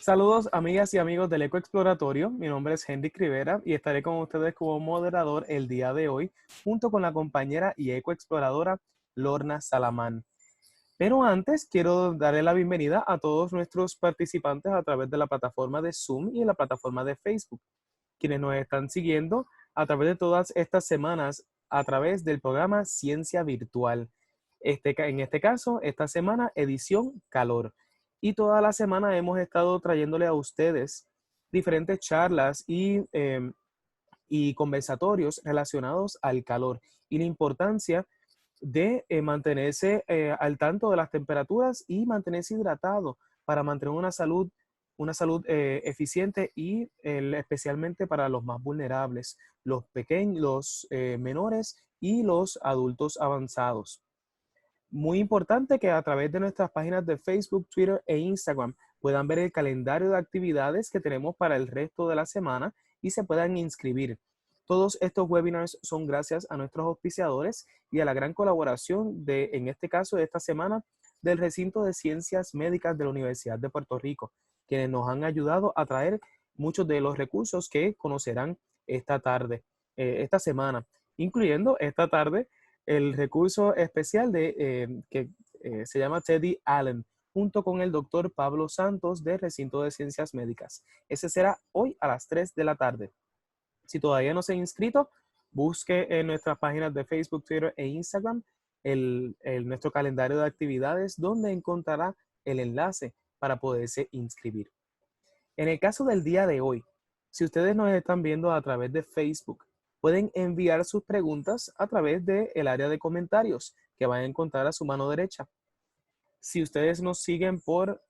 Saludos amigas y amigos del Eco Exploratorio, mi nombre es Henry Rivera y estaré con ustedes como moderador el día de hoy junto con la compañera y eco exploradora Lorna Salamán. Pero antes quiero darle la bienvenida a todos nuestros participantes a través de la plataforma de Zoom y la plataforma de Facebook, quienes nos están siguiendo a través de todas estas semanas a través del programa Ciencia Virtual. En este caso, esta semana, edición Calor. Y toda la semana hemos estado trayéndole a ustedes diferentes charlas y conversatorios relacionados al calor y la importancia de mantenerse al tanto de las temperaturas y mantenerse hidratado para mantener una salud eficiente y especialmente para los más vulnerables, los pequeños, los menores y los adultos avanzados. Muy importante que a través de nuestras páginas de Facebook, Twitter e Instagram puedan ver el calendario de actividades que tenemos para el resto de la semana y se puedan inscribir. Todos estos webinars son gracias a nuestros auspiciadores y a la gran colaboración en este caso, de esta semana, del Recinto de Ciencias Médicas de la Universidad de Puerto Rico, quienes nos han ayudado a traer muchos de los recursos que conocerán esta semana, incluyendo esta tarde el recurso especial que se llama Teddy Allen, junto con el doctor Pablo Santos del Recinto de Ciencias Médicas. Ese será hoy a las 3 de la tarde. Si todavía no se ha inscrito, busque en nuestras páginas de Facebook, Twitter e Instagram nuestro calendario de actividades, donde encontrará el enlace para poderse inscribir. En el caso del día de hoy, si ustedes nos están viendo a través de Facebook, pueden enviar sus preguntas a través del área de comentarios que van a encontrar a su mano derecha. Si ustedes nos siguen por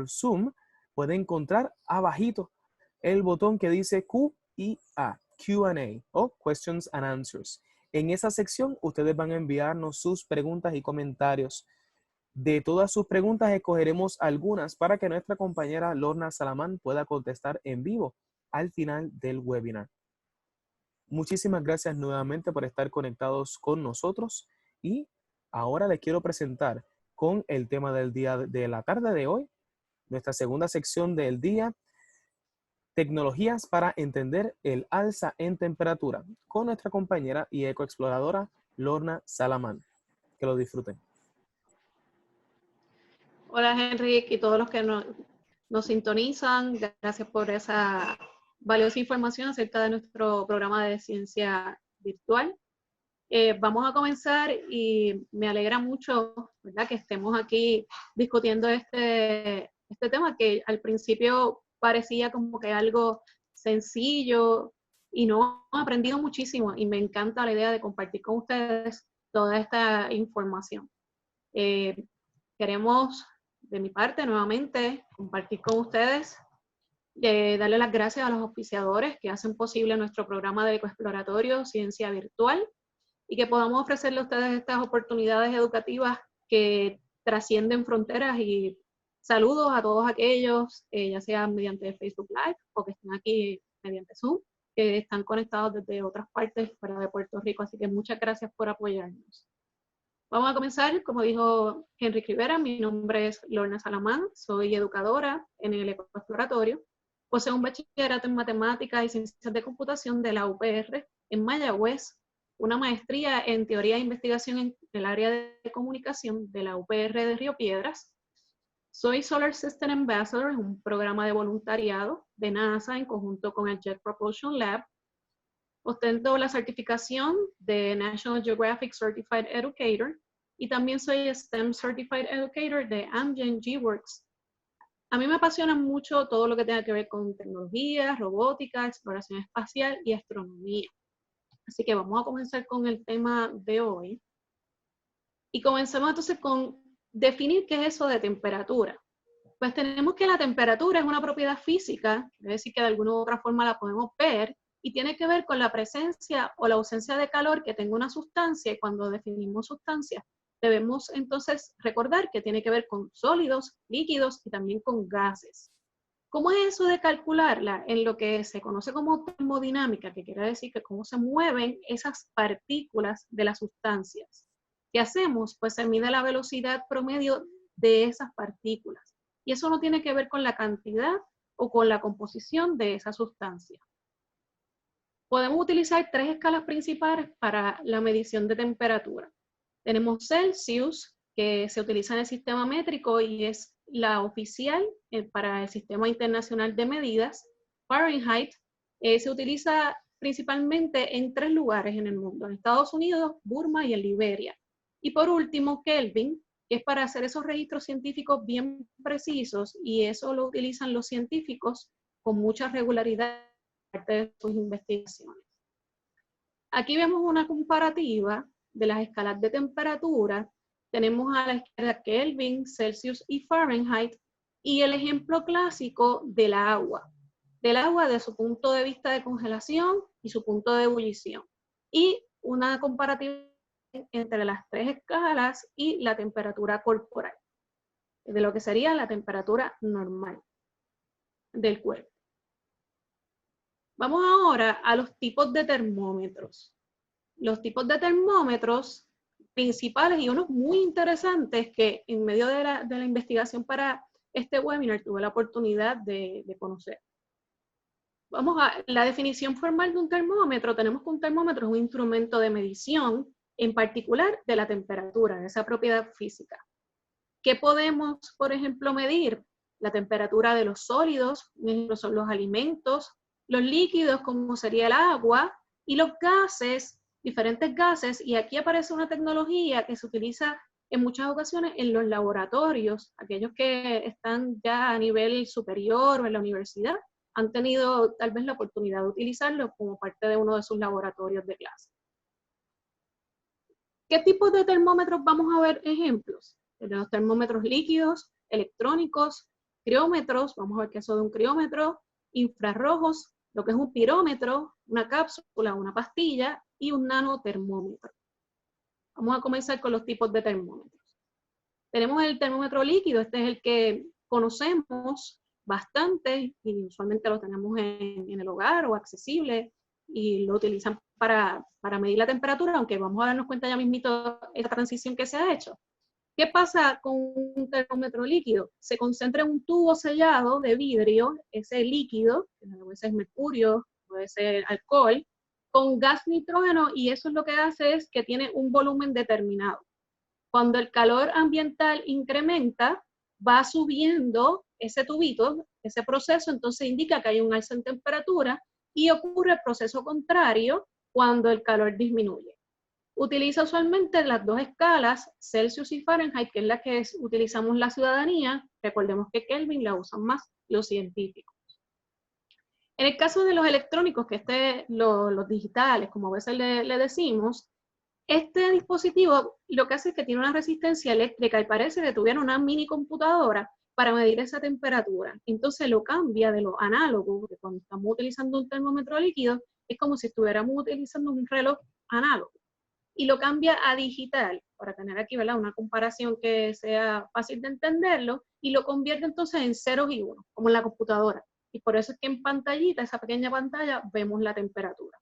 Zoom, pueden encontrar abajito el botón que dice Q&A o Questions and Answers. En esa sección, ustedes van a enviarnos sus preguntas y comentarios. De todas sus preguntas, escogeremos algunas para que nuestra compañera Lorna Salamán pueda contestar en vivo al final del webinar. Muchísimas gracias nuevamente por estar conectados con nosotros y ahora les quiero presentar con el tema del día de la tarde de hoy, nuestra segunda sección del día, tecnologías para entender el alza en temperatura, con nuestra compañera y ecoexploradora Lorna Salamán. Que lo disfruten. Hola Henry y todos los que nos sintonizan, gracias por esa valiosa información acerca de nuestro programa de ciencia virtual. Vamos a comenzar y me alegra mucho, ¿verdad?, que estemos aquí discutiendo este tema que al principio parecía como que algo sencillo y no he aprendido muchísimo y me encanta la idea de compartir con ustedes toda esta información. Queremos, de mi parte, nuevamente compartir con ustedes, darle las gracias a los auspiciadores que hacen posible nuestro programa de ecoexploratorio Ciencia Virtual y que podamos ofrecerle a ustedes estas oportunidades educativas que trascienden fronteras. Y saludos a todos aquellos, ya sea mediante Facebook Live o que estén aquí mediante Zoom, que están conectados desde otras partes fuera de Puerto Rico. Así que muchas gracias por apoyarnos. Vamos a comenzar, como dijo Henry Rivera, mi nombre es Lorna Salamán, soy educadora en el Ecoexploratorio, poseo un bachillerato en Matemáticas y Ciencias de Computación de la UPR en Mayagüez, una maestría en Teoría e Investigación en el área de Comunicación de la UPR de Río Piedras. Soy Solar System Ambassador en un programa de voluntariado de NASA en conjunto con el Jet Propulsion Lab. Ostento la certificación de National Geographic Certified Educator y también soy STEM Certified Educator de Amgen G-Works. A mí me apasiona mucho todo lo que tenga que ver con tecnología, robótica, exploración espacial y astronomía. Así que vamos a comenzar con el tema de hoy. Y comencemos entonces con definir qué es eso de temperatura. Pues tenemos que la temperatura es una propiedad física, es decir, que de alguna u otra forma la podemos ver, y tiene que ver con la presencia o la ausencia de calor que tenga una sustancia, y cuando definimos sustancia, debemos entonces recordar que tiene que ver con sólidos, líquidos y también con gases. ¿Cómo es eso de calcularla? En lo que se conoce como termodinámica, que quiere decir que cómo se mueven esas partículas de las sustancias. ¿Qué hacemos? Pues se mide la velocidad promedio de esas partículas. y eso no tiene que ver con la cantidad o con la composición de esa sustancia. Podemos utilizar 3 escalas principales para la medición de temperatura. Tenemos Celsius, que se utiliza en el sistema métrico y es la oficial para el Sistema Internacional de Medidas. Fahrenheit se utiliza principalmente en 3 lugares en el mundo, en Estados Unidos, Burma y en Liberia. Y por último, Kelvin, que es para hacer esos registros científicos bien precisos, y eso lo utilizan los científicos con mucha regularidad parte de sus investigaciones. Aquí vemos una comparativa de las escalas de temperatura. Tenemos a la izquierda Kelvin, Celsius y Fahrenheit, y el ejemplo clásico del agua de su punto de vista de congelación y su punto de ebullición, y una comparativa entre las 3 escalas y la temperatura corporal, de lo que sería la temperatura normal del cuerpo. Vamos ahora a los tipos de termómetros. Los tipos de termómetros principales y unos muy interesantes que en medio de la investigación para este webinar tuve la oportunidad de conocer. Vamos a la definición formal de un termómetro. Tenemos que un termómetro es un instrumento de medición, en particular de la temperatura, de esa propiedad física. ¿Qué podemos, por ejemplo, medir? La temperatura de los sólidos, son los alimentos, los líquidos, como sería el agua, y los gases, diferentes gases, y aquí aparece una tecnología que se utiliza en muchas ocasiones en los laboratorios. Aquellos que están ya a nivel superior o en la universidad han tenido tal vez la oportunidad de utilizarlo como parte de uno de sus laboratorios de clase. ¿Qué tipos de termómetros vamos a ver ejemplos? De los termómetros líquidos, electrónicos, criómetros, vamos a ver qué es eso de un criómetro, infrarrojos, lo que es un pirómetro, una cápsula, una pastilla y un nanotermómetro. Vamos a comenzar con los tipos de termómetros. Tenemos el termómetro líquido, este es el que conocemos bastante y usualmente lo tenemos en el hogar o accesible y lo utilizan para medir la temperatura, aunque vamos a darnos cuenta ya mismito esta transición que se ha hecho. ¿Qué pasa con un termómetro líquido? Se concentra en un tubo sellado de vidrio, ese líquido, que puede ser mercurio, puede ser alcohol, con gas nitrógeno, y eso es lo que hace es que tiene un volumen determinado. Cuando el calor ambiental incrementa, va subiendo ese tubito, ese proceso, entonces indica que hay un alza en temperatura y ocurre el proceso contrario cuando el calor disminuye. Utiliza usualmente las 2 escalas, Celsius y Fahrenheit, que es la que utilizamos la ciudadanía. Recordemos que Kelvin la usan más los científicos. En el caso de los electrónicos, que los digitales, como a veces le decimos, este dispositivo lo que hace es que tiene una resistencia eléctrica y parece que tuviera una mini computadora para medir esa temperatura. Entonces lo cambia de lo análogo, porque cuando estamos utilizando un termómetro líquido, es como si estuviéramos utilizando un reloj análogo. Y lo cambia a digital, para tener aquí, ¿verdad?, una comparación que sea fácil de entenderlo, y lo convierte entonces en ceros y unos, como en la computadora. Y por eso es que en pantallita, esa pequeña pantalla, vemos la temperatura.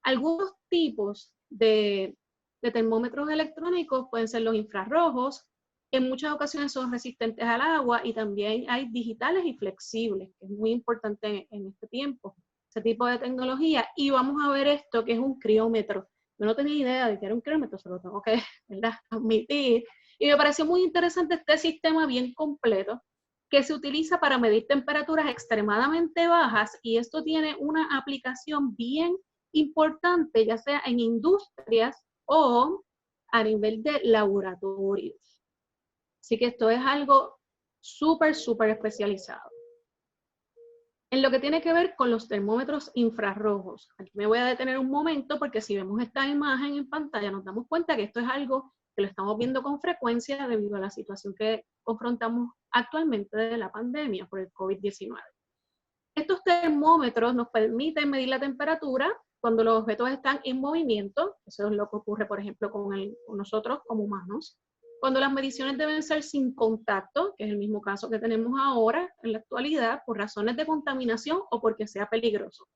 Algunos tipos de termómetros electrónicos pueden ser los infrarrojos, en muchas ocasiones son resistentes al agua, y también hay digitales y flexibles, que es muy importante en este tiempo, ese tipo de tecnología. Y vamos a ver esto, que es un criómetro. Yo no tenía idea de que era un criómetro, se lo tengo que, ¿verdad?, admitir. Y me pareció muy interesante este sistema bien completo que se utiliza para medir temperaturas extremadamente bajas, y esto tiene una aplicación bien importante, ya sea en industrias o a nivel de laboratorios. Así que esto es algo súper especializado. En lo que tiene que ver con los termómetros infrarrojos, aquí me voy a detener un momento porque si vemos esta imagen en pantalla nos damos cuenta que esto es algo que lo estamos viendo con frecuencia debido a la situación que confrontamos actualmente de la pandemia por el COVID-19. Estos termómetros nos permiten medir la temperatura cuando los objetos están en movimiento. Eso es lo que ocurre, por ejemplo, con nosotros como humanos. Cuando las mediciones deben ser sin contacto, que es el mismo caso que tenemos ahora en la actualidad, por razones de contaminación o porque sea peligroso.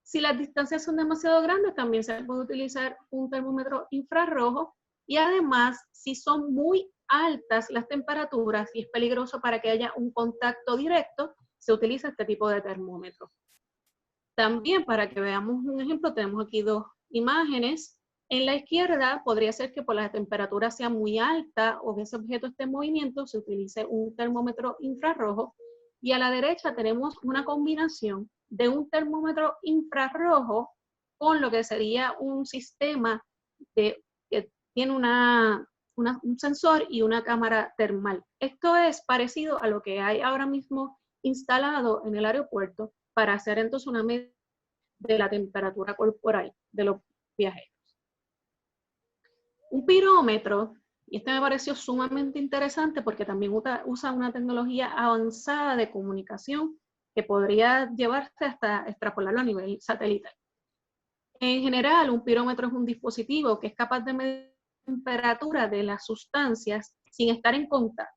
Si las distancias son demasiado grandes, también se puede utilizar un termómetro infrarrojo, y además, si son muy altas las temperaturas y es peligroso para que haya un contacto directo, se utiliza este tipo de termómetro. También, para que veamos un ejemplo, tenemos aquí dos imágenes. En la izquierda podría ser que por la temperatura sea muy alta o que ese objeto esté en movimiento, se utilice un termómetro infrarrojo. Y a la derecha tenemos una combinación de un termómetro infrarrojo con lo que sería un sistema que tiene un sensor y una cámara termal. Esto es parecido a lo que hay ahora mismo instalado en el aeropuerto para hacer entonces una medida de la temperatura corporal de los viajeros. Un pirómetro, y este me pareció sumamente interesante porque también usa una tecnología avanzada de comunicación que podría llevarse hasta extrapolarlo a nivel satelital. En general, un pirómetro es un dispositivo que es capaz de medir la temperatura de las sustancias sin estar en contacto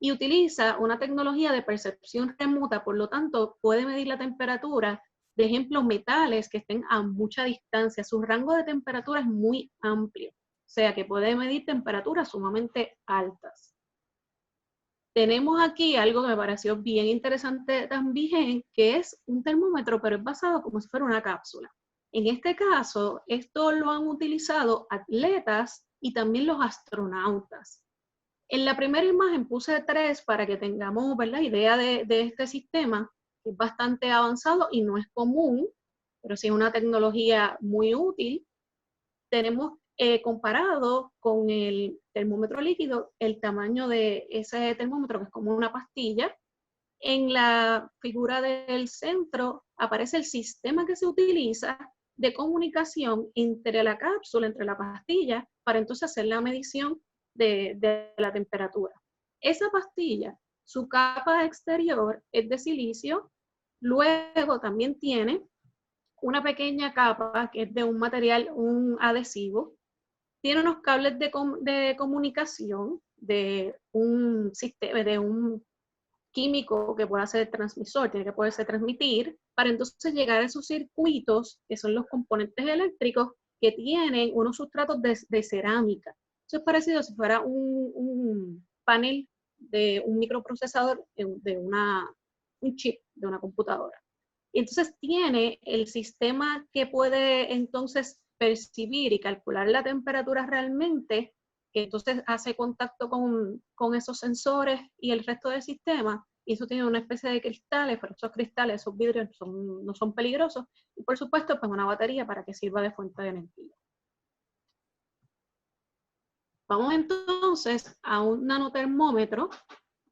y utiliza una tecnología de percepción remota, por lo tanto, puede medir la temperatura de ejemplos metales que estén a mucha distancia. Su rango de temperatura es muy amplio, o sea que puede medir temperaturas sumamente altas. Tenemos aquí algo que me pareció bien interesante también, que es un termómetro, pero es basado como si fuera una cápsula. En este caso, esto lo han utilizado atletas y también los astronautas. En la primera imagen puse 3 para que tengamos, ¿verdad?, idea de este sistema, que es bastante avanzado y no es común, pero sí es una tecnología muy útil. Tenemos comparado con el termómetro líquido el tamaño de ese termómetro, que es como una pastilla. En la figura del centro aparece el sistema que se utiliza de comunicación entre la cápsula, entre la pastilla, para entonces hacer la medición de la temperatura. Esa pastilla, su capa exterior es de silicio, luego también tiene una pequeña capa que es de un material, un adhesivo, tiene unos cables de comunicación de un sistema, de un químico que pueda ser transmisor, tiene que poderse transmitir, para entonces llegar a esos circuitos, que son los componentes eléctricos, que tienen unos sustratos de cerámica. Eso es parecido si fuera un panel de un microprocesador de un chip de una computadora. Y entonces tiene el sistema que puede entonces percibir y calcular la temperatura realmente, que entonces hace contacto con esos sensores y el resto del sistema, y eso tiene una especie de cristales, pero esos cristales, esos vidrios no son peligrosos, y por supuesto pues una batería para que sirva de fuente de energía. Vamos entonces a un nanotermómetro,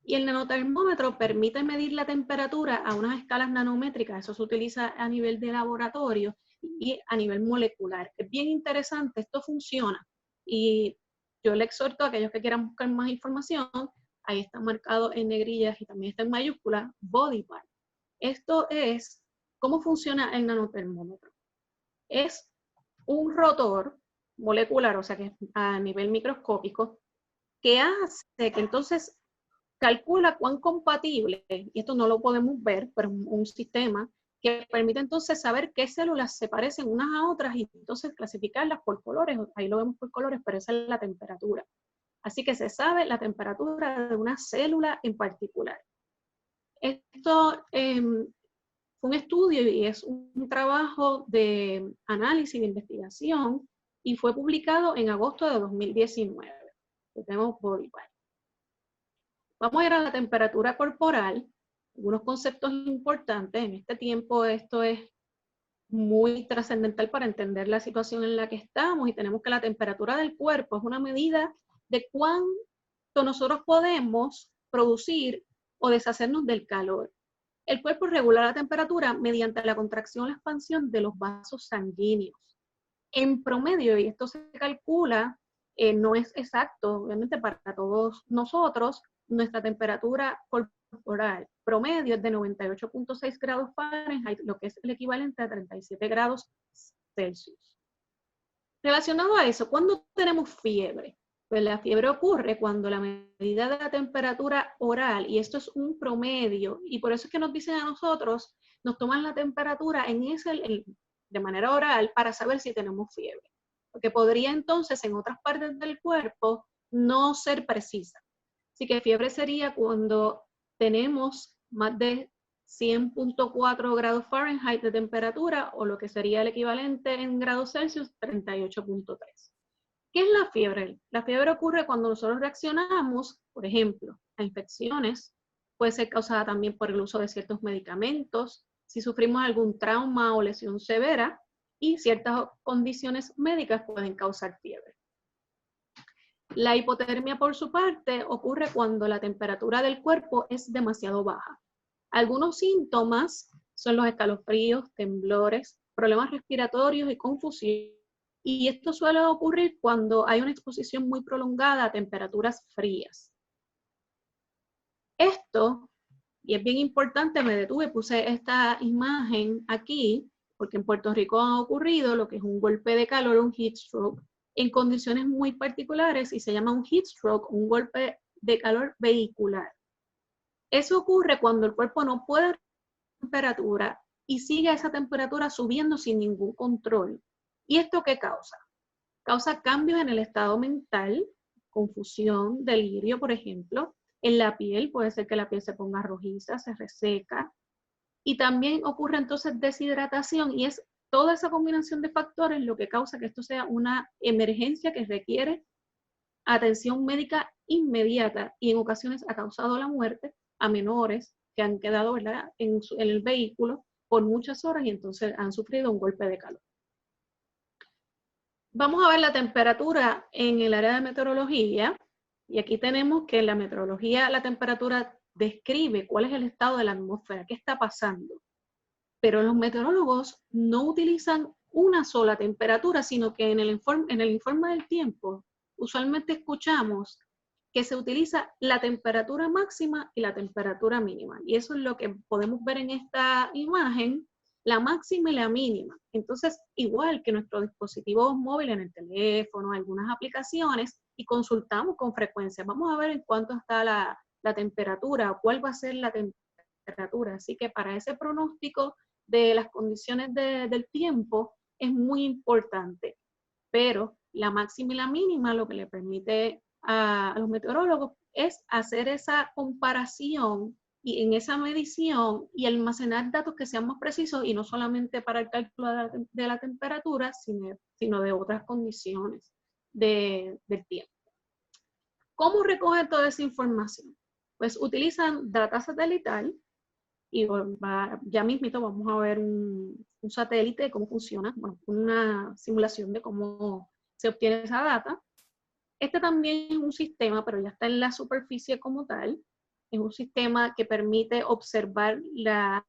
y el nanotermómetro permite medir la temperatura a unas escalas nanométricas. Eso se utiliza a nivel de laboratorio y a nivel molecular. Es bien interesante, esto funciona. Y yo le exhorto a aquellos que quieran buscar más información, ahí está marcado en negrillas y también está en mayúsculas, BodyPart. Esto es cómo funciona el nanotermómetro. Es un rotor molecular, o sea que a nivel microscópico, que hace que entonces calcula cuán compatible, y esto no lo podemos ver, pero es un sistema que permite entonces saber qué células se parecen unas a otras y entonces clasificarlas por colores. Ahí lo vemos por colores, pero esa es la temperatura. Así que se sabe la temperatura de una célula en particular. Esto fue un estudio y es un trabajo de análisis, de investigación, y fue publicado en agosto de 2019. Tenemos BodyPart. Vamos a ir a la temperatura corporal, algunos conceptos importantes. En este tiempo esto es muy trascendental para entender la situación en la que estamos, y tenemos que la temperatura del cuerpo es una medida de cuánto nosotros podemos producir o deshacernos del calor. El cuerpo regula la temperatura mediante la contracción o la expansión de los vasos sanguíneos. En promedio, y esto se calcula, no es exacto, obviamente para todos nosotros, nuestra temperatura corporal promedio es de 98.6 grados Fahrenheit, lo que es el equivalente a 37 grados Celsius. Relacionado a eso, ¿cuándo tenemos fiebre? Pues la fiebre ocurre cuando la medida de la temperatura oral, y esto es un promedio, y por eso es que nos dicen a nosotros, nos toman la temperatura de manera oral para saber si tenemos fiebre. Porque podría entonces en otras partes del cuerpo no ser precisa. Así que fiebre sería cuando tenemos más de 100.4 grados Fahrenheit de temperatura, o lo que sería el equivalente en grados Celsius, 38.3. ¿Qué es la fiebre? La fiebre ocurre cuando nosotros reaccionamos, por ejemplo, a infecciones, puede ser causada también por el uso de ciertos medicamentos, si sufrimos algún trauma o lesión severa, y ciertas condiciones médicas pueden causar fiebre. La hipotermia, por su parte, ocurre cuando la temperatura del cuerpo es demasiado baja. Algunos síntomas son los escalofríos, temblores, problemas respiratorios y confusión. Y esto suele ocurrir cuando hay una exposición muy prolongada a temperaturas frías. Esto, y es bien importante, me detuve, puse esta imagen aquí, porque en Puerto Rico ha ocurrido lo que es un golpe de calor, un heat stroke, en condiciones muy particulares, y se llama un heat stroke, un golpe de calor vehicular. Eso ocurre cuando el cuerpo no puede temperatura y sigue esa temperatura subiendo sin ningún control. ¿Y esto qué causa? Causa cambios en el estado mental, confusión, delirio, por ejemplo. En la piel, puede ser que la piel se ponga rojiza, se reseca. Y también ocurre entonces deshidratación, y es toda esa combinación de factores lo que causa que esto sea una emergencia que requiere atención médica inmediata, y en ocasiones ha causado la muerte a menores que han quedado, ¿verdad?, en el vehículo por muchas horas y entonces han sufrido un golpe de calor. Vamos a ver la temperatura en el área de meteorología, y aquí tenemos que en la meteorología la temperatura describe cuál es el estado de la atmósfera, qué está pasando. Pero los meteorólogos no utilizan una sola temperatura, sino que en el informe del tiempo usualmente escuchamos que se utiliza la temperatura máxima y la temperatura mínima. Y eso es lo que podemos ver en esta imagen, la máxima y la mínima. Entonces, igual que nuestros dispositivos móviles, en el teléfono, algunas aplicaciones, y consultamos con frecuencia. Vamos a ver en cuánto está la temperatura, cuál va a ser la temperatura. Así que para ese pronóstico de las condiciones del tiempo es muy importante. Pero la máxima y la mínima lo que le permite a los meteorólogos es hacer esa comparación y en esa medición y almacenar datos que sean más precisos, y no solamente para el cálculo de la temperatura, sino de otras condiciones del tiempo. ¿Cómo recogen toda esa información? Pues utilizan data satelital, y ya mismito vamos a ver un satélite, cómo funciona, bueno, una simulación de cómo se obtiene esa data. Este también es un sistema, pero ya está en la superficie como tal. Es un sistema que permite observar la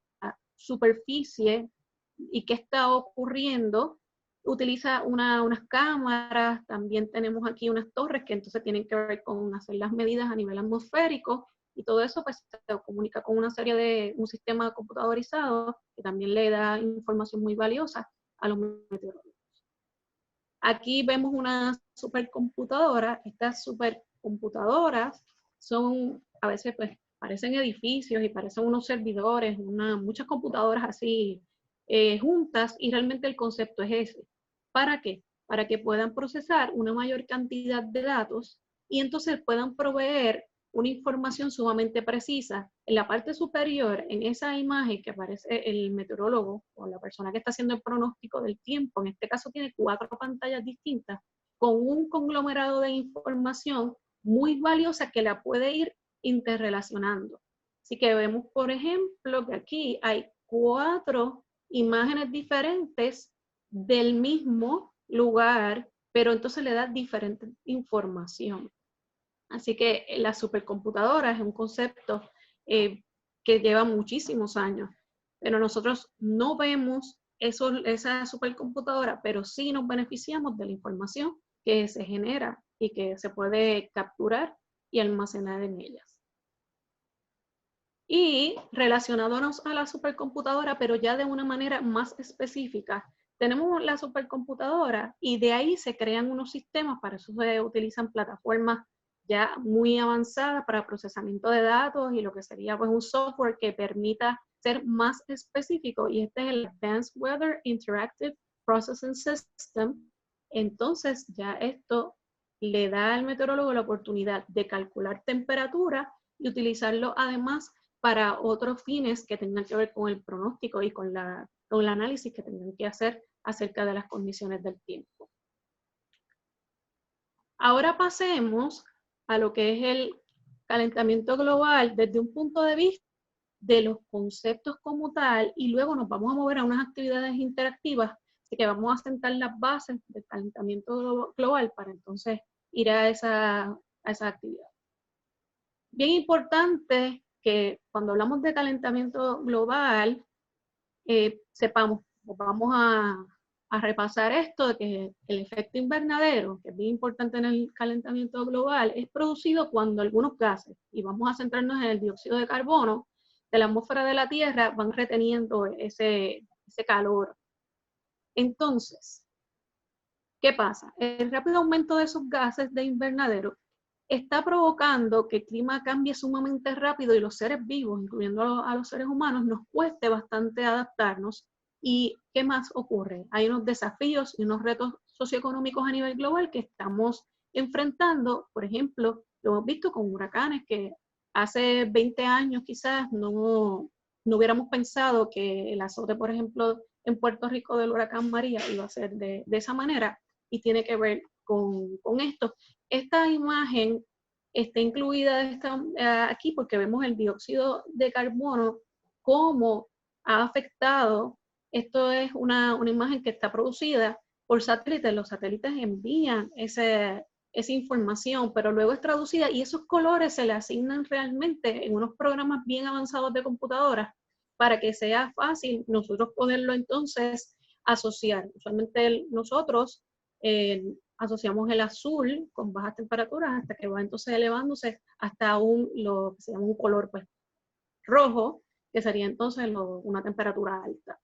superficie y qué está ocurriendo. Utiliza unas cámaras, también tenemos aquí unas torres que entonces tienen que ver con hacer las medidas a nivel atmosférico, y todo eso pues se comunica con un sistema computadorizado que también le da información muy valiosa a los meteorólogos. Aquí vemos una supercomputadora. Estas supercomputadoras son, a veces pues parecen edificios y parecen unos servidores, muchas computadoras así juntas, y realmente el concepto es ese. ¿Para qué? Para que puedan procesar una mayor cantidad de datos y entonces puedan proveer una información sumamente precisa. En la parte superior, en esa imagen que aparece el meteorólogo o la persona que está haciendo el pronóstico del tiempo, en este caso tiene 4 pantallas distintas con un conglomerado de información muy valiosa que la puede ir interrelacionando. Así que vemos, por ejemplo, que aquí hay 4 imágenes diferentes del mismo lugar, pero entonces le da diferente información. Así que la supercomputadora es un concepto que lleva muchísimos años, pero nosotros no vemos esa supercomputadora, pero sí nos beneficiamos de la información que se genera y que se puede capturar y almacenar en ellas. Y relacionándonos a la supercomputadora, pero ya de una manera más específica, tenemos la supercomputadora y de ahí se crean unos sistemas. Para eso se utilizan plataformas ya muy avanzadas para procesamiento de datos y lo que sería pues un software que permita ser más específico, y este es el Advanced Weather Interactive Processing System. Entonces ya esto le da al meteorólogo la oportunidad de calcular temperatura y utilizarlo además para otros fines que tengan que ver con el pronóstico y con el análisis que tengan que hacer acerca de las condiciones del tiempo. Ahora pasemos a lo que es el calentamiento global desde un punto de vista de los conceptos como tal, y luego nos vamos a mover a unas actividades interactivas, así que vamos a sentar las bases del calentamiento global para entonces ir a esa actividad. Bien importante que cuando hablamos de calentamiento global, sepamos, vamos a repasar esto de que el efecto invernadero, que es bien importante en el calentamiento global, es producido cuando algunos gases, y vamos a centrarnos en el dióxido de carbono, de la atmósfera de la Tierra van reteniendo ese calor. Entonces, ¿qué pasa? El rápido aumento de esos gases de invernadero está provocando que el clima cambie sumamente rápido y los seres vivos, incluyendo a los seres humanos, nos cueste bastante adaptarnos. ¿Y qué más ocurre? Hay unos desafíos y unos retos socioeconómicos a nivel global que estamos enfrentando. Por ejemplo, lo hemos visto con huracanes que hace 20 años quizás no hubiéramos pensado que el azote, por ejemplo, en Puerto Rico del huracán María iba a ser de esa manera, y tiene que ver con esto. Esta imagen está incluida aquí porque vemos el dióxido de carbono, cómo ha afectado. Esto es una imagen que está producida por satélites. Los satélites envían esa información, pero luego es traducida y esos colores se le asignan realmente en unos programas bien avanzados de computadoras para que sea fácil nosotros poderlo entonces asociar. Usualmente nosotros asociamos el azul con bajas temperaturas hasta que va entonces elevándose hasta lo que se llama un color pues, rojo, que sería entonces una temperatura alta.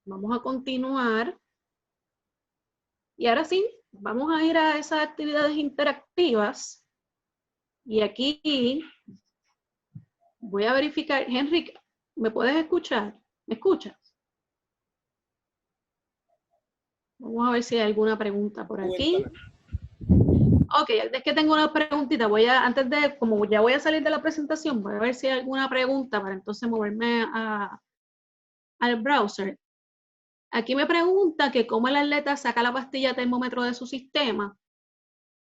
Vamos a continuar. Y ahora sí, vamos a ir a esas actividades interactivas. Y aquí voy a verificar. Henry, ¿me puedes escuchar? ¿Me escuchas? Vamos a ver si hay alguna pregunta por aquí. Ok, es que tengo una preguntita. Antes de, como ya voy a salir de la presentación, voy a ver si hay alguna pregunta para entonces moverme al browser. Aquí me pregunta que cómo el atleta saca la pastilla termómetro de su sistema.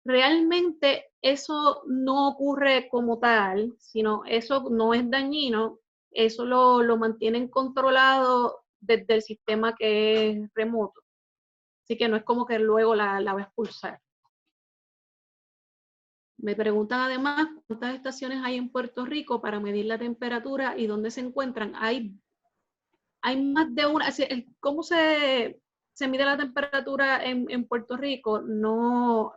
Realmente eso no ocurre como tal, sino eso no es dañino, eso lo mantienen controlado desde el sistema que es remoto. Así que no es como que luego la va a expulsar. Me preguntan además cuántas estaciones hay en Puerto Rico para medir la temperatura y dónde se encuentran. Hay más de una. ¿Cómo se mide la temperatura en Puerto Rico? No,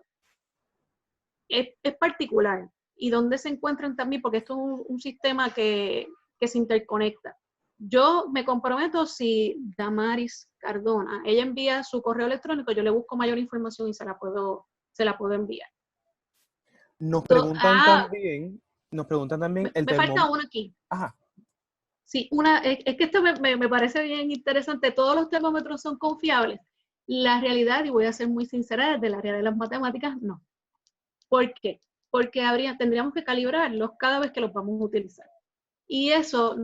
es particular. Y dónde se encuentran también, porque esto es un sistema que se interconecta. Yo me comprometo si Damaris Cardona, ella envía su correo electrónico, yo le busco mayor información y se la puedo enviar. Nos preguntan también el me falta uno aquí. Ajá. Sí, es que esto me parece bien interesante. Todos los termómetros son confiables. La realidad, y voy a ser muy sincera, desde el área de las matemáticas, no. ¿Por qué? Porque tendríamos que calibrarlos cada vez que los vamos a utilizar. Y eso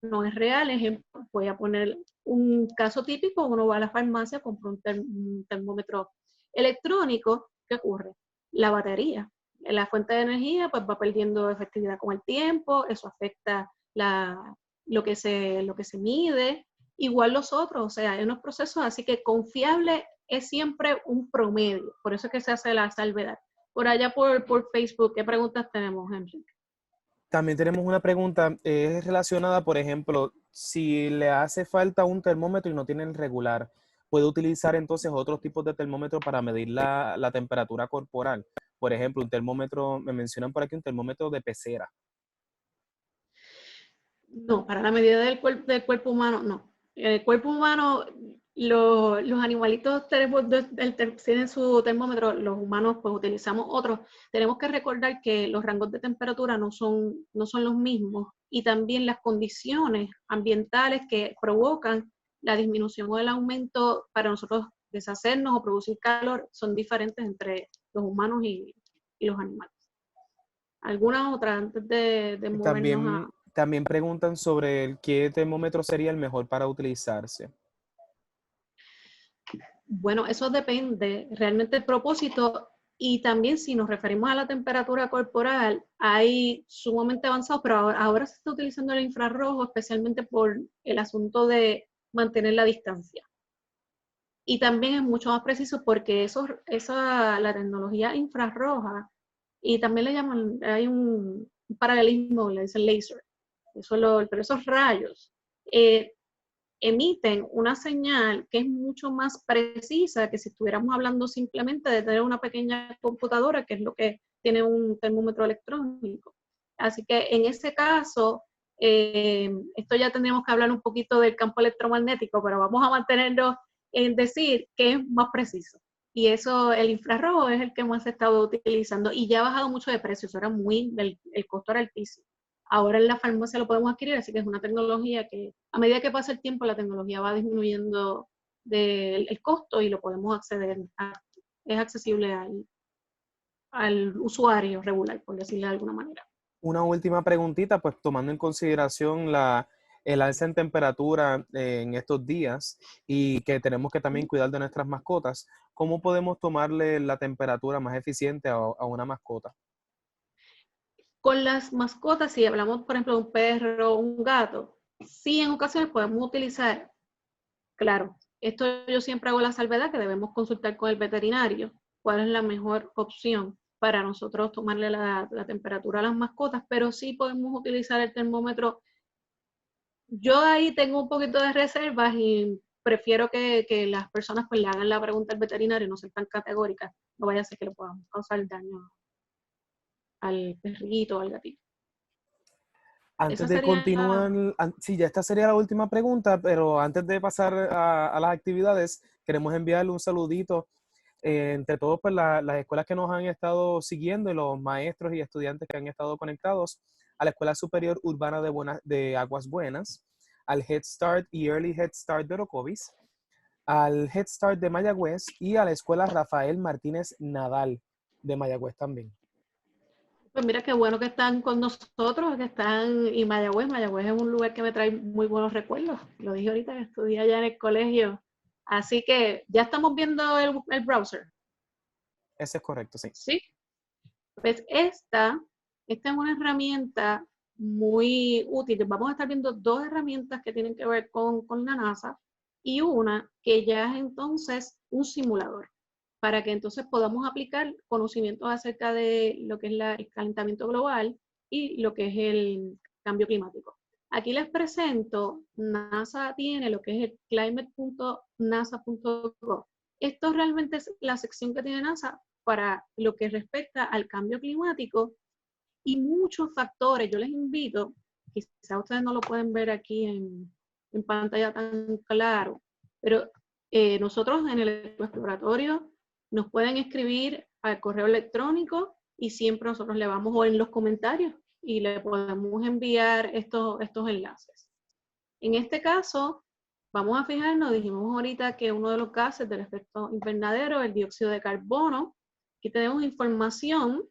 no es real. Ejemplo, voy a poner un caso típico. Uno va a la farmacia, compra un termómetro electrónico. ¿Qué ocurre? La batería. La fuente de energía pues va perdiendo efectividad con el tiempo. Eso afecta lo que se mide. Igual los otros. O sea, hay unos procesos. Así que confiable es siempre un promedio. Por eso es que se hace la salvedad. Por allá por Facebook, ¿qué preguntas tenemos, Henry? También tenemos una pregunta, es relacionada, por ejemplo, si le hace falta un termómetro y no tiene el regular, ¿puede utilizar entonces otros tipos de termómetro para medir la temperatura corporal? Por ejemplo, un termómetro, me mencionan por aquí un termómetro de pecera. No, para la medida del cuerpo humano, no. El cuerpo humano, los animalitos tienen su termómetro, los humanos pues utilizamos otros. Tenemos que recordar que los rangos de temperatura no son los mismos, y también las condiciones ambientales que provocan la disminución o el aumento para nosotros deshacernos o producir calor son diferentes entre los humanos y los animales. ¿Alguna otra antes de movernos a...? También preguntan sobre qué termómetro sería el mejor para utilizarse. Bueno, eso depende realmente del propósito y también si nos referimos a la temperatura corporal, hay sumamente avanzados, pero ahora se está utilizando el infrarrojo especialmente por el asunto de mantener la distancia. Y también es mucho más preciso porque la tecnología infrarroja, y también le llaman, hay un paralelismo, le dicen laser, pero esos rayos emiten una señal que es mucho más precisa que si estuviéramos hablando simplemente de tener una pequeña computadora, que es lo que tiene un termómetro electrónico. Así que en ese caso, esto ya tendríamos que hablar un poquito del campo electromagnético, pero vamos a mantenernos en decir que es más preciso. Y eso, el infrarrojo es el que más se ha estado utilizando y ya ha bajado mucho de precio, el costo era altísimo. Ahora en la farmacia lo podemos adquirir, así que es una tecnología que a medida que pasa el tiempo la tecnología va disminuyendo el costo y lo podemos acceder es accesible al usuario regular, por decirlo de alguna manera. Una última preguntita, pues tomando en consideración el alza en temperatura en estos días y que tenemos que también cuidar de nuestras mascotas, ¿cómo podemos tomarle la temperatura más eficiente a una mascota? Con las mascotas, si hablamos, por ejemplo, de un perro o un gato, sí en ocasiones podemos utilizar, claro, esto yo siempre hago la salvedad que debemos consultar con el veterinario cuál es la mejor opción para nosotros tomarle la temperatura a las mascotas, pero sí podemos utilizar el termómetro. Yo ahí tengo un poquito de reservas y prefiero que las personas pues le hagan la pregunta al veterinario y no ser tan categóricas, no vaya a ser que le podamos causar daño al perrito o al gatito. Antes Esa de sería continuar, sí, ya esta sería la última pregunta, pero antes de pasar a las actividades, queremos enviarle un saludito entre todos pues, las escuelas que nos han estado siguiendo y los maestros y estudiantes que han estado conectados a la Escuela Superior Urbana de Aguas Buenas, al Head Start y Early Head Start de Orocovis, al Head Start de Mayagüez y a la Escuela Rafael Martínez Nadal de Mayagüez también. Pues mira qué bueno que están con nosotros, que están y Mayagüez es un lugar que me trae muy buenos recuerdos. Lo dije ahorita que estudié allá en el colegio. Así que ya estamos viendo el browser. Ese es correcto, sí. Sí. Pues esta es una herramienta muy útil. Vamos a estar viendo dos herramientas que tienen que ver con la NASA y una que ya es entonces un simulador para que entonces podamos aplicar conocimientos acerca de lo que es el calentamiento global y lo que es el cambio climático. Aquí les presento, NASA tiene lo que es el climate.nasa.gov. Esto realmente es la sección que tiene NASA para lo que respecta al cambio climático y muchos factores. Yo les invito, quizás ustedes no lo pueden ver aquí en pantalla tan claro, pero nosotros en el exploratorio nos pueden escribir al correo electrónico y siempre nosotros le vamos o en los comentarios y le podemos enviar estos enlaces. En este caso, vamos a fijarnos, dijimos ahorita que uno de los gases del efecto invernadero es el dióxido de carbono. Aquí tenemos información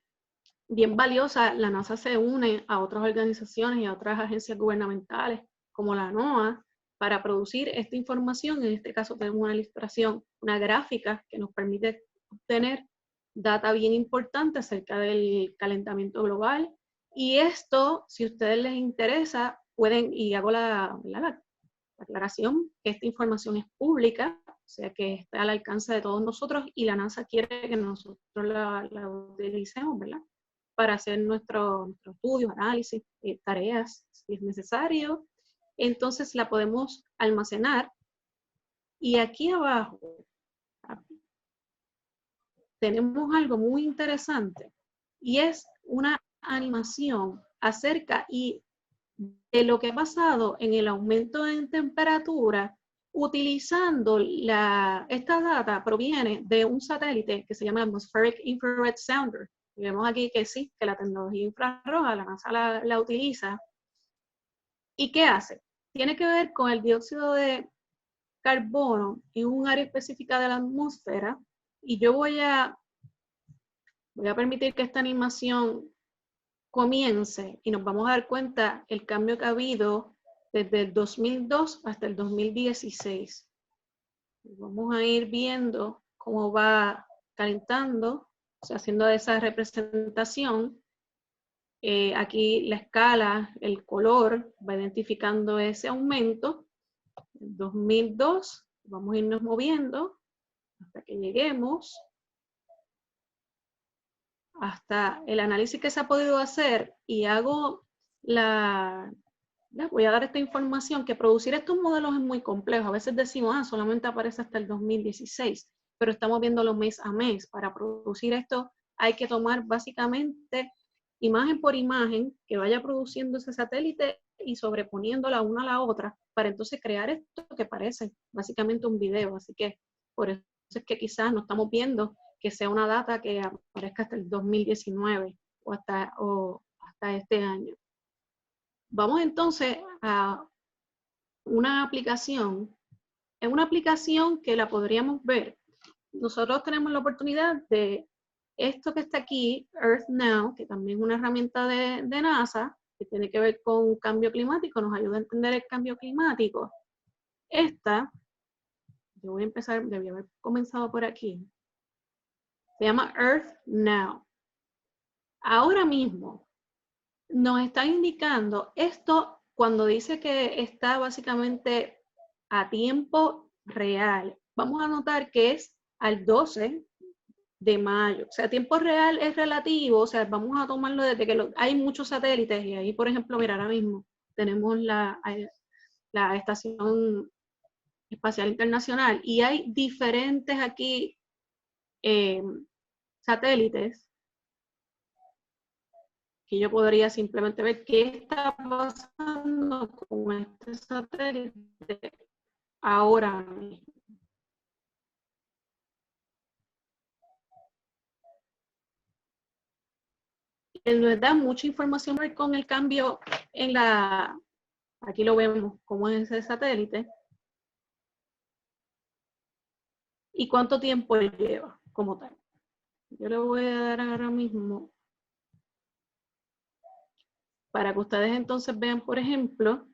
bien valiosa. La NASA se une a otras organizaciones y a otras agencias gubernamentales como la NOAA para producir esta información. En este caso tenemos una ilustración, una gráfica que nos permite obtener data bien importante acerca del calentamiento global. Y esto, si a ustedes les interesa, pueden, y hago la aclaración, que esta información es pública, o sea que está al alcance de todos nosotros y la NASA quiere que nosotros la utilicemos, ¿verdad? Para hacer nuestros estudios, análisis, tareas, si es necesario. Entonces la podemos almacenar y aquí abajo tenemos algo muy interesante y es una animación acerca de lo que ha pasado en el aumento en temperatura utilizando esta data proviene de un satélite que se llama Atmospheric Infrared Sounder. Y vemos aquí que sí, que la tecnología infrarroja, la NASA la utiliza. ¿Y qué hace? Tiene que ver con el dióxido de carbono en un área específica de la atmósfera, y yo voy a permitir que esta animación comience y nos vamos a dar cuenta el cambio que ha habido desde el 2002 hasta el 2016. Vamos a ir viendo cómo va calentando, o sea, haciendo esa representación. Aquí la escala, el color, va identificando ese aumento. En 2002, vamos a irnos moviendo hasta que lleguemos hasta el análisis que se ha podido hacer, y hago les voy a dar esta información, que producir estos modelos es muy complejo. A veces decimos, solamente aparece hasta el 2016, pero estamos viéndolo mes a mes. Para producir esto hay que tomar básicamente imagen por imagen que vaya produciendo ese satélite y sobreponiéndola una a la otra para entonces crear esto que parece básicamente un video. Así que por eso es que quizás no estamos viendo que sea una data que aparezca hasta el 2019 o hasta este año. Vamos entonces a una aplicación. Es una aplicación que la podríamos ver. Nosotros tenemos la oportunidad de esto que está aquí, Earth Now, que también es una herramienta de NASA, que tiene que ver con cambio climático, nos ayuda a entender el cambio climático. Yo voy a empezar, debí haber comenzado por aquí. Se llama Earth Now. Ahora mismo nos está indicando esto cuando dice que está básicamente a tiempo real. Vamos a notar que es al 12 de mayo. O sea, tiempo real es relativo, o sea, vamos a tomarlo desde que hay muchos satélites, y ahí, por ejemplo, mira, ahora mismo tenemos la Estación Espacial Internacional, y hay diferentes aquí satélites que yo podría simplemente ver qué está pasando con este satélite ahora mismo. Nos da mucha información con el cambio en aquí lo vemos cómo es ese satélite y cuánto tiempo lleva como tal. Yo le voy a dar ahora mismo para que ustedes entonces vean, por ejemplo,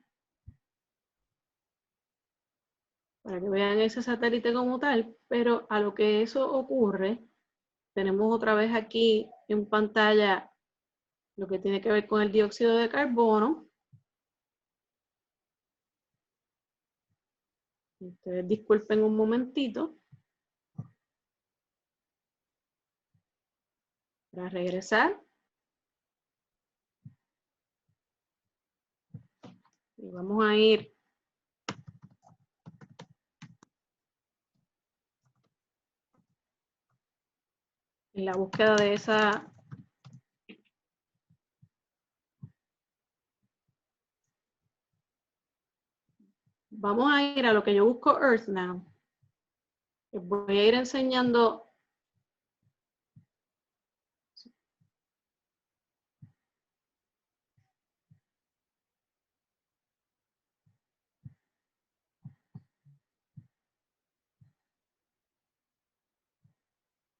para que vean ese satélite como tal, pero a lo que eso ocurre, tenemos otra vez aquí en pantalla lo que tiene que ver con el dióxido de carbono. Ustedes disculpen un momentito para regresar. Y vamos a ir en la búsqueda de esa. Vamos a ir a lo que yo busco Earth Now. Les voy a ir enseñando.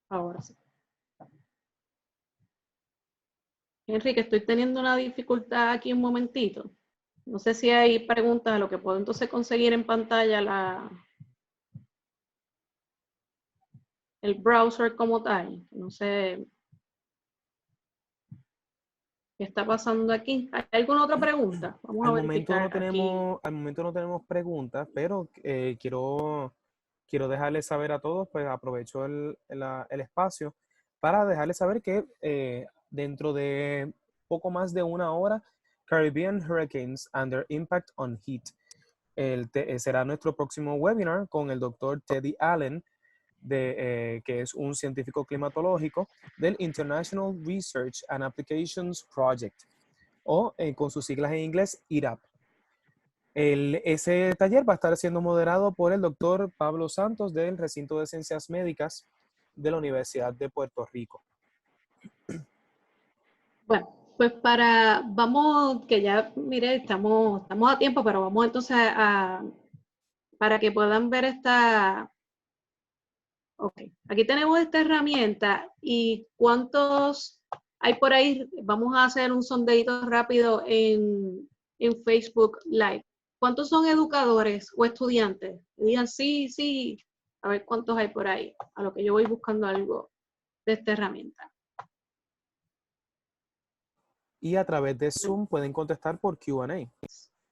Ahora sí. Enrique, estoy teniendo una dificultad aquí un momentito. No sé si hay preguntas a lo que puedo entonces conseguir en pantalla el browser como tal. No sé qué está pasando aquí. ¿Hay alguna otra pregunta? Vamos a verificar aquí. Al momento no tenemos preguntas, pero quiero dejarles saber a todos, pues aprovecho el espacio para dejarles saber que dentro de poco más de una hora, Caribbean Hurricanes and Their Impact on Heat será nuestro próximo webinar con el doctor Teddy Allen, que es un científico climatológico del International Research and Applications Project, o con sus siglas en inglés, IRAP. Ese taller va a estar siendo moderado por el doctor Pablo Santos del Recinto de Ciencias Médicas de la Universidad de Puerto Rico. Bueno, pues vamos, que ya, mire, estamos a tiempo, pero vamos entonces a para que puedan ver esta. Ok, aquí tenemos esta herramienta y cuántos hay por ahí. Vamos a hacer un sondeíto rápido en Facebook Live. ¿Cuántos son educadores o estudiantes? Digan sí, sí. A ver cuántos hay por ahí, a lo que yo voy buscando algo de esta herramienta. Y a través de Zoom pueden contestar por Q&A.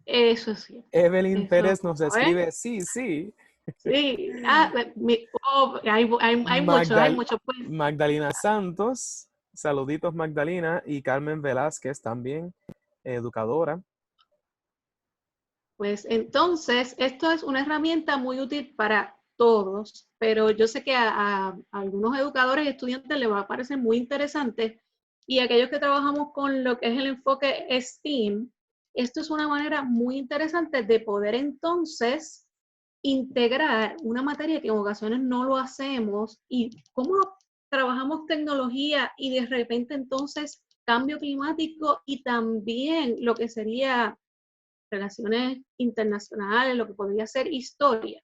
Eso sí. Evelyn Eso, Pérez nos a ver. escribe, sí, sí. Sí. Ah, hay Magdal muchos. Pues. Magdalena Santos, saluditos Magdalena, y Carmen Velázquez también, educadora. Pues entonces, esto es una herramienta muy útil para todos, pero yo sé que a algunos educadores y estudiantes les va a parecer muy interesante y aquellos que trabajamos con lo que es el enfoque STEAM, esto es una manera muy interesante de poder entonces integrar una materia que en ocasiones no lo hacemos y cómo trabajamos tecnología y de repente entonces cambio climático y también lo que sería relaciones internacionales, lo que podría ser historia.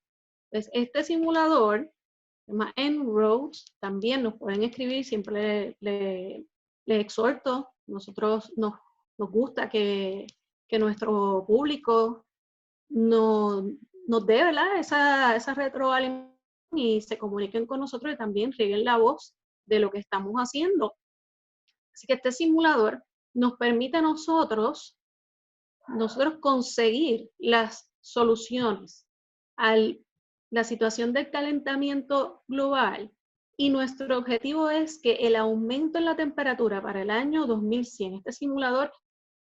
Entonces, este simulador, se llama En-ROADS, también nos pueden escribir, siempre le exhorto, nosotros nos gusta que nuestro público nos dé, ¿verdad? Esa retroalimentación y se comuniquen con nosotros y también rieguen la voz de lo que estamos haciendo. Así que este simulador nos permite a nosotros conseguir las soluciones a la situación del calentamiento global y nuestro objetivo es que el aumento en la temperatura para el año 2100, este simulador,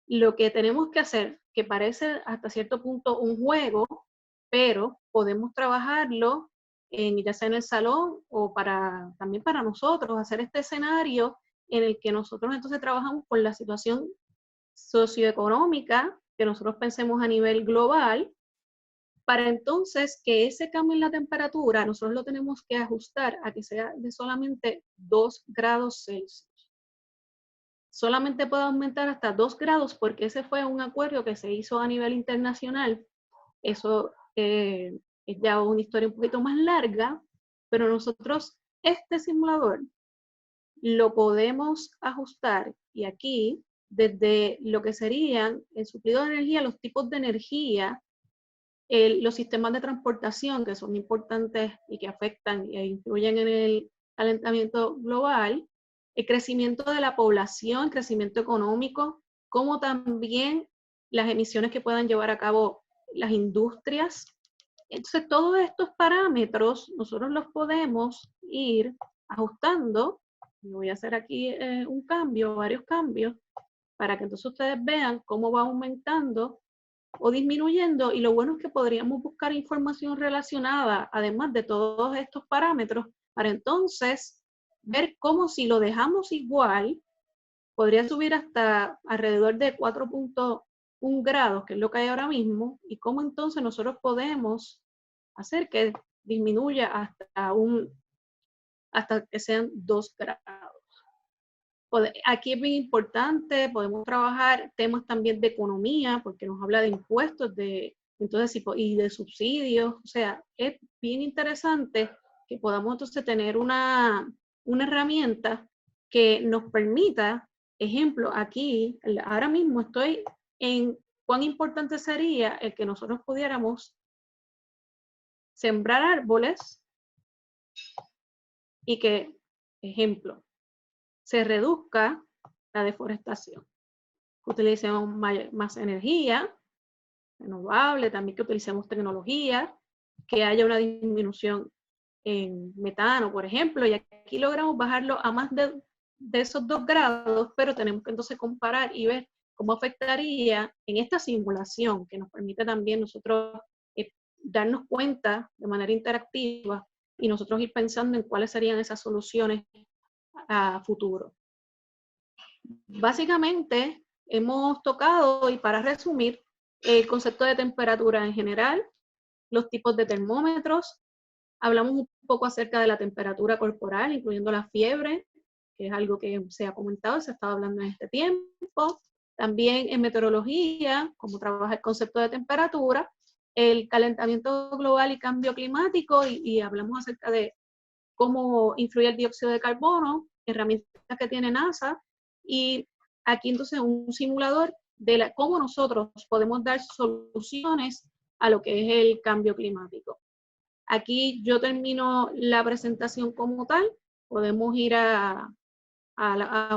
lo que tenemos que hacer, que parece hasta cierto punto un juego, pero podemos trabajarlo ya sea en el salón o también para nosotros, hacer este escenario en el que nosotros entonces trabajamos por la situación socioeconómica que nosotros pensemos a nivel global, para entonces que ese cambio en la temperatura nosotros lo tenemos que ajustar a que sea de solamente 2 grados Celsius. Solamente puede aumentar hasta 2 grados porque ese fue un acuerdo que se hizo a nivel internacional. Eso es ya una historia un poquito más larga, pero nosotros este simulador lo podemos ajustar y aquí desde lo que serían el suplido de energía, los tipos de energía, los sistemas de transportación que son importantes y que afectan e influyen en el calentamiento global, el crecimiento de la población, crecimiento económico, como también las emisiones que puedan llevar a cabo las industrias. Entonces, todos estos parámetros nosotros los podemos ir ajustando. Voy a hacer aquí un cambio, varios cambios, para que entonces ustedes vean cómo va aumentando o disminuyendo, y lo bueno es que podríamos buscar información relacionada, además de todos estos parámetros, para entonces ver cómo si lo dejamos igual, podría subir hasta alrededor de 4.1 grados, que es lo que hay ahora mismo, y cómo entonces nosotros podemos hacer que disminuya hasta que sean 2 grados. Aquí es bien importante, podemos trabajar temas también de economía, porque nos habla de impuestos, y de subsidios. O sea, es bien interesante que podamos entonces tener una herramienta que nos permita, ejemplo, aquí, ahora mismo estoy en cuán importante sería el que nosotros pudiéramos sembrar árboles y que, ejemplo, se reduzca la deforestación. Que utilicemos más energía renovable, también que utilicemos tecnología, que haya una disminución en metano, por ejemplo, y aquí logramos bajarlo a más de esos 2 grados, pero tenemos que entonces comparar y ver cómo afectaría en esta simulación que nos permite también nosotros darnos cuenta de manera interactiva y nosotros ir pensando en cuáles serían esas soluciones a futuro. Básicamente hemos tocado, y para resumir, el concepto de temperatura en general, los tipos de termómetros, hablamos un poco acerca de la temperatura corporal, incluyendo la fiebre, que es algo que se ha comentado, se ha estado hablando en este tiempo. También en meteorología, cómo trabaja el concepto de temperatura, el calentamiento global y cambio climático y hablamos acerca de cómo influye el dióxido de carbono, herramientas que tiene NASA, y aquí entonces un simulador de cómo nosotros podemos dar soluciones a lo que es el cambio climático. Aquí yo termino la presentación como tal, podemos ir a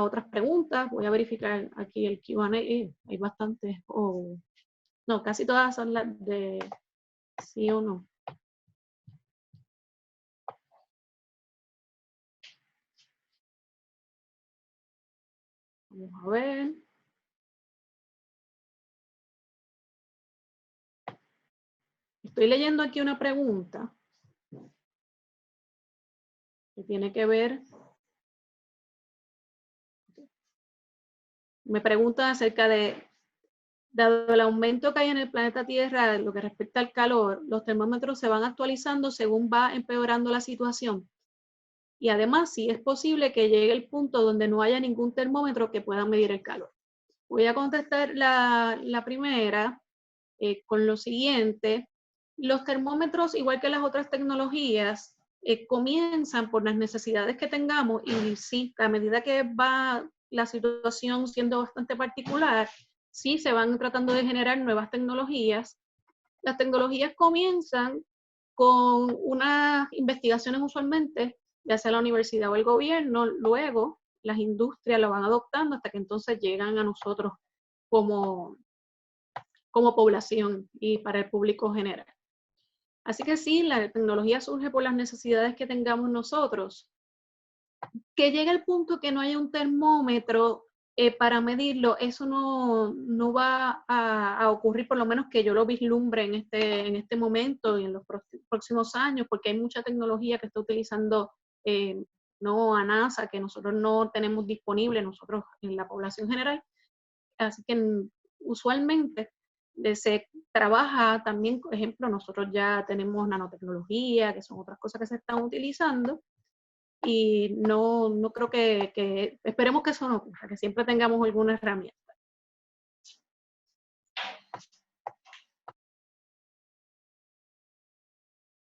otras preguntas, voy a verificar aquí el Q&A, hay bastantes, no, casi todas son las de sí o no. Vamos a ver. Estoy leyendo aquí una pregunta que tiene que ver, me pregunta acerca de, dado el aumento que hay en el planeta Tierra en lo que respecta al calor, los termómetros se van actualizando según va empeorando la situación. Y además, si es posible que llegue el punto donde no haya ningún termómetro que pueda medir el calor. Voy a contestar la primera con lo siguiente. Los termómetros, igual que las otras tecnologías, comienzan por las necesidades que tengamos y sí, a medida que va la situación siendo bastante particular, sí se van tratando de generar nuevas tecnologías. Las tecnologías comienzan con unas investigaciones usualmente, ya sea la universidad o el gobierno, luego las industrias lo van adoptando hasta que entonces llegan a nosotros como población y para el público general. Así que sí, la tecnología surge por las necesidades que tengamos nosotros. Que llegue el punto que no haya un termómetro para medirlo, eso no va a ocurrir, por lo menos que yo lo vislumbre en este momento y en los próximos años, porque hay mucha tecnología que está utilizando no a NASA, que nosotros no tenemos disponible, nosotros en la población general. Así que usualmente se trabaja también, por ejemplo, nosotros ya tenemos nanotecnología, que son otras cosas que se están utilizando, y no creo que esperemos que eso no ocurra, que siempre tengamos alguna herramienta.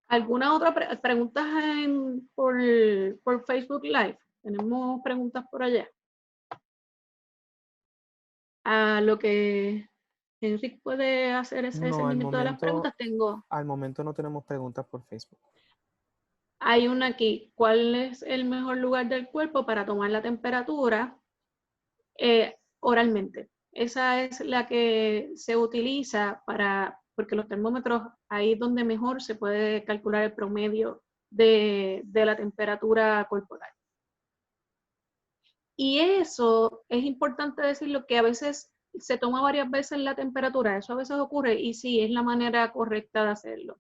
¿Alguna otra preguntas por Facebook Live? Tenemos preguntas por allá. A lo que Enrique puede hacer ese No, seguimiento de las preguntas, al momento no tenemos preguntas por Facebook. hay una aquí. ¿Cuál es el mejor lugar del cuerpo para tomar la temperatura? Oralmente. Esa es la que se utiliza porque los termómetros, ahí es donde mejor se puede calcular el promedio de la temperatura corporal. Y eso es importante decirlo, que a veces se toma varias veces la temperatura, eso a veces ocurre, y sí, es la manera correcta de hacerlo.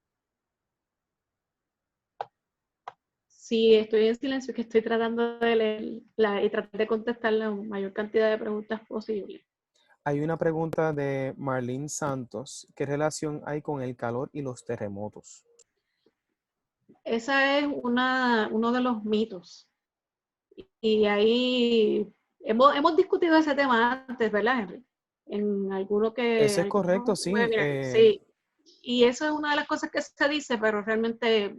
Sí, estoy en silencio, que estoy tratando de leer y tratar de contestar la mayor cantidad de preguntas posible. Hay una pregunta de Marlene Santos. ¿Qué relación hay con el calor y los terremotos? Esa es uno de los mitos. Y ahí hemos discutido ese tema antes, ¿verdad, Henry? En alguno Eso que... es correcto, sí. Sí. Y eso es una de las cosas que se dice, pero realmente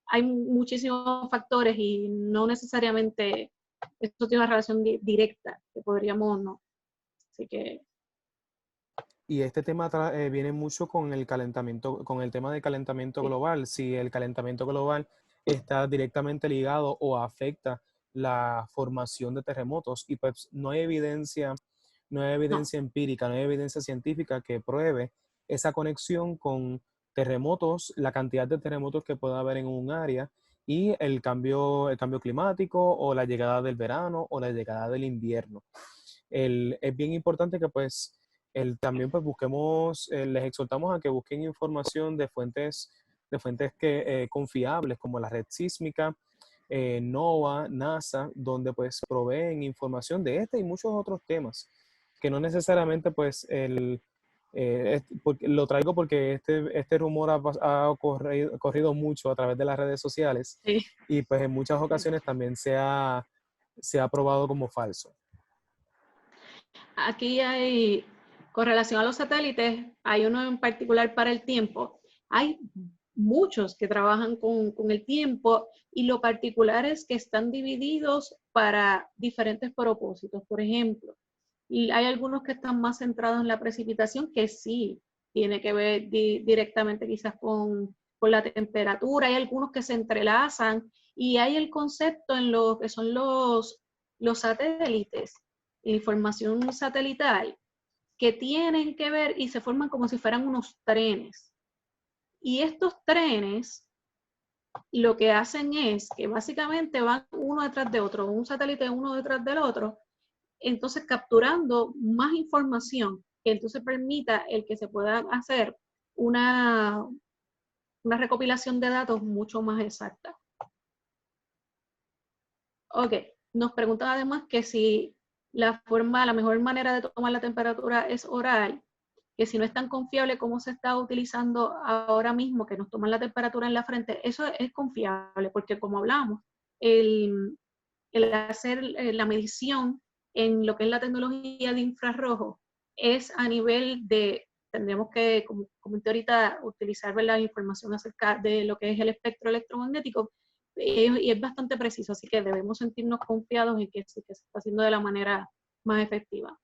hay muchísimos factores y no necesariamente esto tiene una relación directa, que podríamos no. Así que... Y este tema viene mucho con el calentamiento, con el tema del calentamiento Sí. global. Si el calentamiento global está directamente ligado o afecta la formación de terremotos, y pues no hay evidencia No. empírica, no hay evidencia científica que pruebe esa conexión con terremotos, la cantidad de terremotos que pueda haber en un área y el cambio climático o la llegada del verano o la llegada del invierno. Es bien importante que pues también pues busquemos, les exhortamos a que busquen información de fuentes confiables como la red sísmica, NOAA, NASA, donde pues proveen información de este y muchos otros temas, que no necesariamente pues lo traigo porque este rumor ha corrido mucho a través de las redes sociales Sí. y pues en muchas ocasiones también se ha probado como falso. Aquí hay, con relación a los satélites, hay uno en particular para el tiempo. hay muchos que trabajan con el tiempo y lo particular es que están divididos para diferentes propósitos. Por ejemplo, y hay algunos que están más centrados en la precipitación que sí tiene que ver directamente quizás con la temperatura. Hay algunos que se entrelazan y hay el concepto en lo que son los satélites, información satelital, que tienen que ver y se forman como si fueran unos trenes. Y estos trenes lo que hacen es que básicamente van uno detrás de otro, un satélite uno detrás del otro, entonces capturando más información que entonces permita el que se pueda hacer una recopilación de datos mucho más exacta. Ok, nos preguntan además que si la mejor manera de tomar la temperatura es oral, que si no es tan confiable como se está utilizando ahora mismo, que nos toman la temperatura en la frente, eso es confiable, porque como hablamos, el hacer la medición en lo que es la tecnología de infrarrojo es a nivel de, tendremos que, como comenté ahorita, utilizar la información acerca de lo que es el espectro electromagnético, y es bastante preciso, así que debemos sentirnos confiados en que se está haciendo de la manera más efectiva.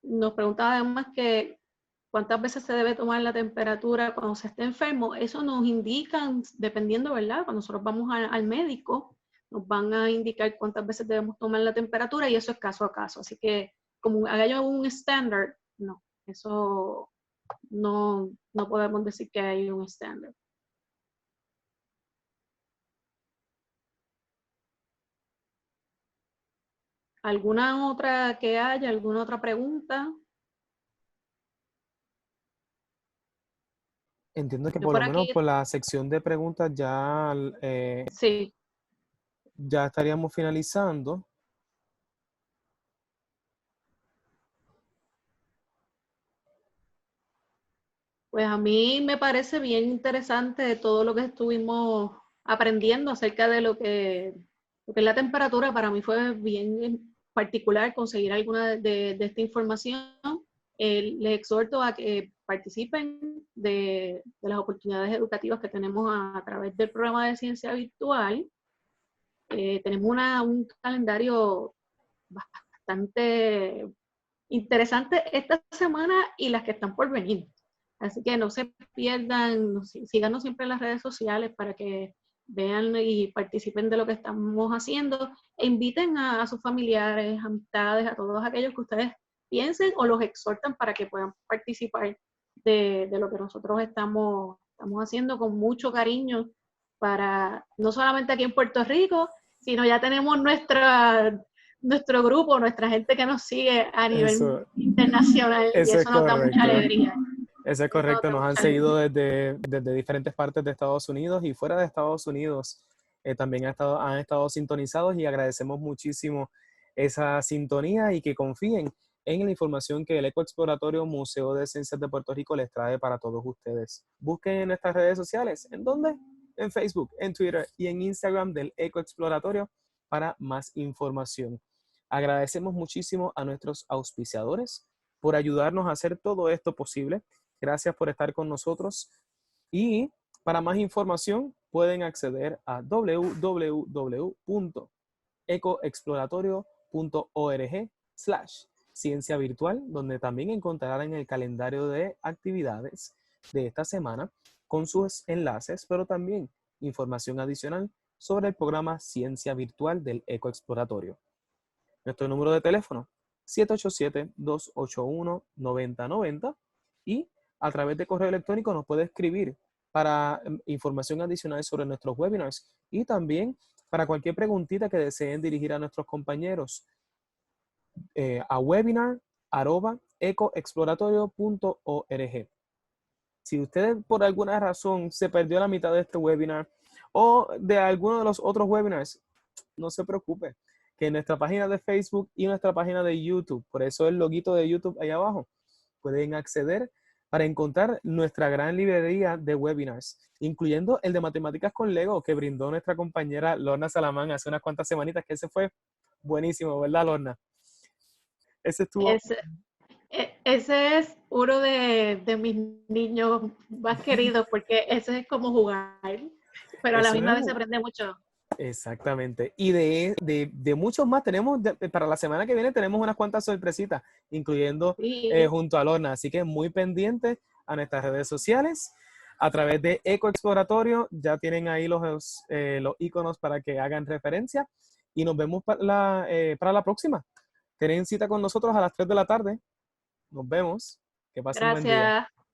Nos preguntaba además que cuántas veces se debe tomar la temperatura cuando se esté enfermo. Eso nos indican, dependiendo, ¿verdad? Cuando nosotros vamos al médico, nos van a indicar cuántas veces debemos tomar la temperatura y eso es caso a caso. Así que como haya un estándar, no, eso no podemos decir que hay un estándar. ¿Alguna otra que haya? ¿Alguna otra pregunta? Entiendo que Yo por lo por menos aquí, por la sección de preguntas sí. ya estaríamos finalizando. Pues a mí me parece bien interesante todo lo que estuvimos aprendiendo acerca de lo que es la temperatura. Para mí fue bien particular conseguir alguna de esta información. Les exhorto a que participen de las oportunidades educativas que tenemos a través del programa de ciencia virtual. Tenemos un calendario bastante interesante esta semana y las que están por venir. Así que no se pierdan, síganos siempre en las redes sociales para que vean y participen de lo que estamos haciendo e inviten a sus familiares, amistades, a todos aquellos que ustedes piensen o los exhortan para que puedan participar de lo que nosotros estamos haciendo con mucho cariño para, no solamente aquí en Puerto Rico, sino ya tenemos nuestro grupo, nuestra gente que nos sigue a nivel Eso, internacional y eso es eso nos da mucha correcto. alegría. Eso es Eso nos correcto. da Nos han mucha seguido alegría. desde diferentes partes de Estados Unidos y fuera de Estados Unidos. También han estado sintonizados y agradecemos muchísimo esa sintonía y que confíen en la información que el Ecoexploratorio Museo de Ciencias de Puerto Rico les trae para todos ustedes. Busquen en nuestras redes sociales. ¿En dónde? En Facebook, en Twitter y en Instagram del Ecoexploratorio para más información. Agradecemos muchísimo a nuestros auspiciadores por ayudarnos a hacer todo esto posible. Gracias por estar con nosotros y para más información pueden acceder a www.ecoexploratorio.org/ciencia virtual, donde también encontrarán el calendario de actividades de esta semana con sus enlaces, pero también información adicional sobre el programa Ciencia Virtual del Ecoexploratorio. Nuestro número de teléfono 787-281-9090 y a través de correo electrónico nos puede escribir para información adicional sobre nuestros webinars y también para cualquier preguntita que deseen dirigir a nuestros compañeros a webinar@ecoexploratorio.org. Si usted por alguna razón se perdió la mitad de este webinar o de alguno de los otros webinars, no se preocupe, que en nuestra página de Facebook y nuestra página de YouTube, por eso el loguito de YouTube ahí abajo, pueden acceder para encontrar nuestra gran librería de webinars, incluyendo el de Matemáticas con Lego que brindó nuestra compañera Lorna Salamán hace unas cuantas semanitas, que ese fue buenísimo, ¿verdad, Lorna? Ese estuvo Ese es uno de mis niños más queridos porque ese es como jugar, pero a la Eso misma es vez se aprende mucho. exactamente. Y de muchos más tenemos, para la semana que viene tenemos unas cuantas sorpresitas, incluyendo Sí, junto a Lorna. Así que muy pendientes a nuestras redes sociales. A través de Eco Exploratorio ya tienen ahí los iconos para que hagan referencia. Y nos vemos para la próxima. Tienen cita con nosotros a las 3 de la tarde. Nos vemos. Que pasen buen día. gracias.